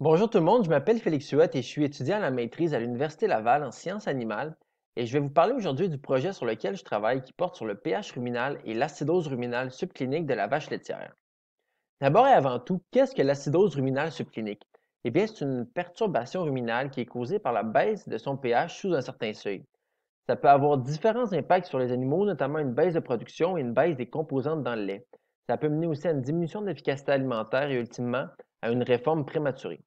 Bonjour tout le monde, je m'appelle Félix Huot et je suis étudiant à la maîtrise à l'Université Laval en sciences animales et je vais vous parler aujourd'hui du projet sur lequel je travaille qui porte sur le pH ruminal et l'acidose ruminale subclinique de la vache laitière. D'abord et avant tout, qu'est-ce que l'acidose ruminale subclinique? Eh bien, c'est une perturbation ruminale qui est causée par la baisse de son pH sous un certain seuil. Ça peut avoir différents impacts sur les animaux, notamment une baisse de production et une baisse des composantes dans le lait. Ça peut mener aussi à une diminution de l'efficacité alimentaire et ultimement à une réforme prématurée.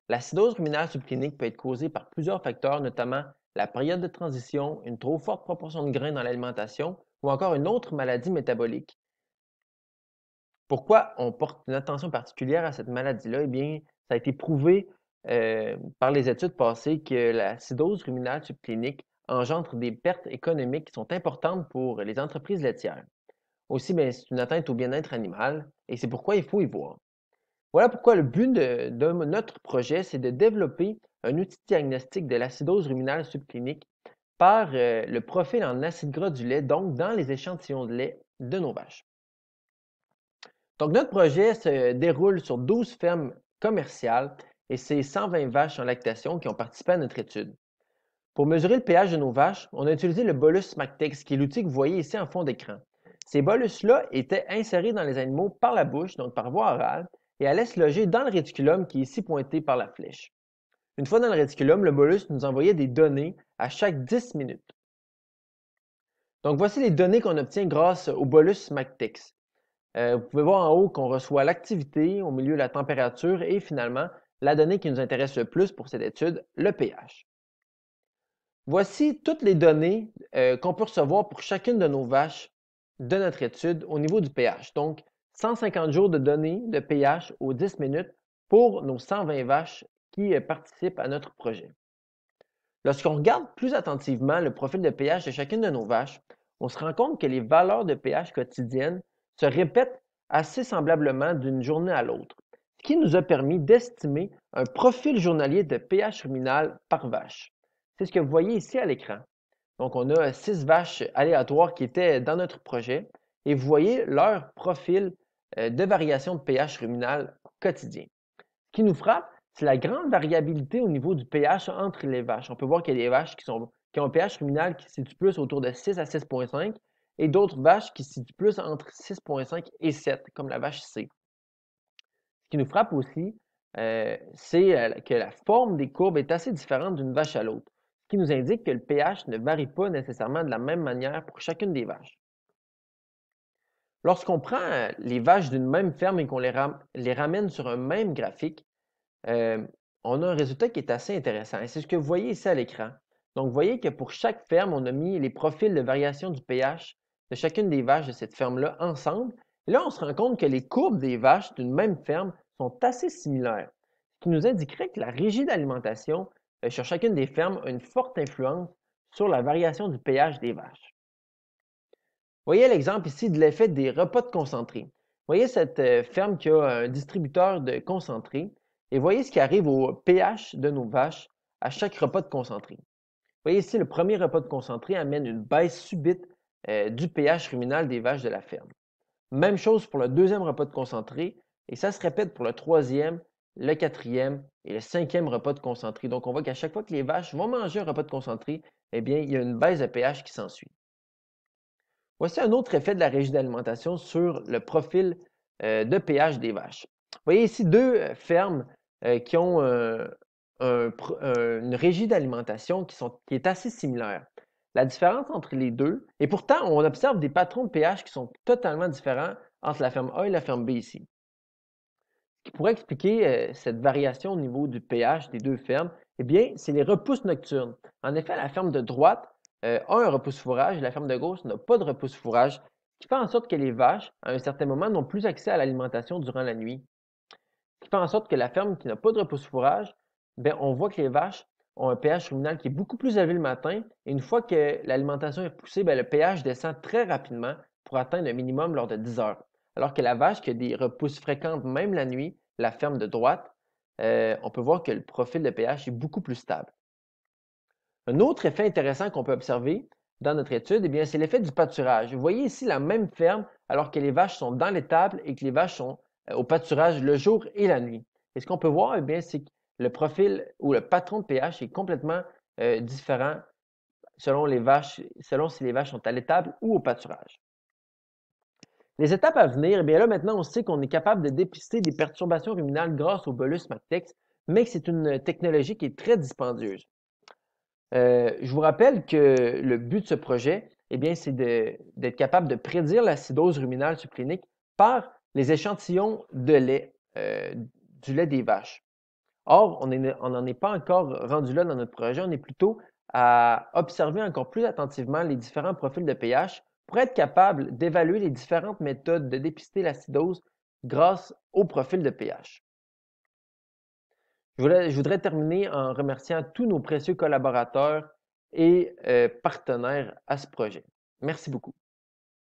L'acidose ruminale subclinique peut être causée par plusieurs facteurs, notamment la période de transition, une trop forte proportion de grains dans l'alimentation ou encore une autre maladie métabolique. Pourquoi on porte une attention particulière à cette maladie-là? Eh bien, ça a été prouvé par les études passées que l'acidose ruminale subclinique engendre des pertes économiques qui sont importantes pour les entreprises laitières. Aussi, bien, c'est une atteinte au bien-être animal et c'est pourquoi il faut y voir. Voilà pourquoi le but de notre projet, c'est de développer un outil de diagnostic de l'acidose ruminale subclinique par le profil en acide gras du lait, donc dans les échantillons de lait de nos vaches. Donc, notre projet se déroule sur 12 fermes commerciales et c'est 120 vaches en lactation qui ont participé à notre étude. Pour mesurer le pH de nos vaches, on a utilisé le bolus SmackTex, qui est l'outil que vous voyez ici en fond d'écran. Ces bolus-là étaient insérés dans les animaux par la bouche, donc par voie orale, et allaient se loger dans le réticulum qui est ici pointé par la flèche. Une fois dans le réticulum, le bolus nous envoyait des données à chaque 10 minutes. Donc voici les données qu'on obtient grâce au bolus SmackTex. Vous pouvez voir en haut qu'on reçoit l'activité, au milieu la température et finalement la donnée qui nous intéresse le plus pour cette étude, le pH. Voici toutes les données qu'on peut recevoir pour chacune de nos vaches de notre étude au niveau du pH. Donc, 150 jours de données de pH aux 10 minutes pour nos 120 vaches qui participent à notre projet. Lorsqu'on regarde plus attentivement le profil de pH de chacune de nos vaches, on se rend compte que les valeurs de pH quotidiennes se répètent assez semblablement d'une journée à l'autre, ce qui nous a permis d'estimer un profil journalier de pH ruminal par vache. C'est ce que vous voyez ici à l'écran. Donc, on a 6 vaches aléatoires qui étaient dans notre projet et vous voyez leur profil de variation de pH ruminal quotidien. Ce qui nous frappe, c'est la grande variabilité au niveau du pH entre les vaches. On peut voir qu'il y a des vaches qui ont un pH ruminal qui se situe plus autour de 6 à 6,5 et d'autres vaches qui se situent plus entre 6,5 et 7, comme la vache C. Ce qui nous frappe aussi, c'est que la forme des courbes est assez différente d'une vache à l'autre, ce qui nous indique que le pH ne varie pas nécessairement de la même manière pour chacune des vaches. Lorsqu'on prend les vaches d'une même ferme et qu'on les ramène sur un même graphique, euh, on a un résultat qui est assez intéressant. Et c'est ce que vous voyez ici à l'écran. Donc, vous voyez que pour chaque ferme, on a mis les profils de variation du pH de chacune des vaches de cette ferme-là ensemble. Et là, on se rend compte que les courbes des vaches d'une même ferme sont assez similaires, ce qui nous indiquerait que la régie d'alimentation sur chacune des fermes a une forte influence sur la variation du pH des vaches. Voyez l'exemple ici de l'effet des repas de concentré. Voyez cette ferme qui a un distributeur de concentré et voyez ce qui arrive au pH de nos vaches à chaque repas de concentré. Voyez ici, le premier repas de concentré amène une baisse subite du pH ruminal des vaches de la ferme. Même chose pour le deuxième repas de concentré et ça se répète pour le troisième, le quatrième et le cinquième repas de concentré. Donc, on voit qu'à chaque fois que les vaches vont manger un repas de concentré, eh bien, il y a une baisse de pH qui s'ensuit. Voici un autre effet de la régie d'alimentation sur le profil de pH des vaches. Vous voyez ici deux fermes qui ont une régie d'alimentation qui est assez similaire. La différence entre les deux, et pourtant on observe des patrons de pH qui sont totalement différents entre la ferme A et la ferme B ici. Ce qui pourrait expliquer cette variation au niveau du pH des deux fermes, eh bien, c'est les repousses nocturnes. En effet, la ferme de droite a un repousse-fourrage et la ferme de gauche n'a pas de repousse-fourrage, ce qui fait en sorte que les vaches, à un certain moment, n'ont plus accès à l'alimentation durant la nuit. Ce qui fait en sorte que la ferme qui n'a pas de repousse-fourrage, bien, on voit que les vaches ont un pH ruminal qui est beaucoup plus élevé le matin et une fois que l'alimentation est poussée, bien, le pH descend très rapidement pour atteindre un minimum lors de 10 heures. Alors que la vache qui a des repousses fréquentes même la nuit, la ferme de droite, on peut voir que le profil de pH est beaucoup plus stable. Un autre effet intéressant qu'on peut observer dans notre étude, eh bien, c'est l'effet du pâturage. Vous voyez ici la même ferme alors que les vaches sont dans l'étable et que les vaches sont au pâturage le jour et la nuit. Et ce qu'on peut voir, eh bien, c'est que le profil ou le patron de pH est complètement différent selon les vaches, selon si les vaches sont à l'étable ou au pâturage. Les étapes à venir, eh bien là maintenant on sait qu'on est capable de dépister des perturbations ruminales grâce au bolus Mactex, mais que c'est une technologie qui est très dispendieuse. Je vous rappelle que le but de ce projet, eh bien, c'est d'être capable de prédire l'acidose ruminale subclinique par les échantillons de lait, du lait des vaches. Or, on n'en est pas encore rendu là dans notre projet, on est plutôt à observer encore plus attentivement les différents profils de pH pour être capable d'évaluer les différentes méthodes de dépister l'acidose grâce au profil de pH. Je voudrais terminer en remerciant tous nos précieux collaborateurs et partenaires à ce projet. Merci beaucoup.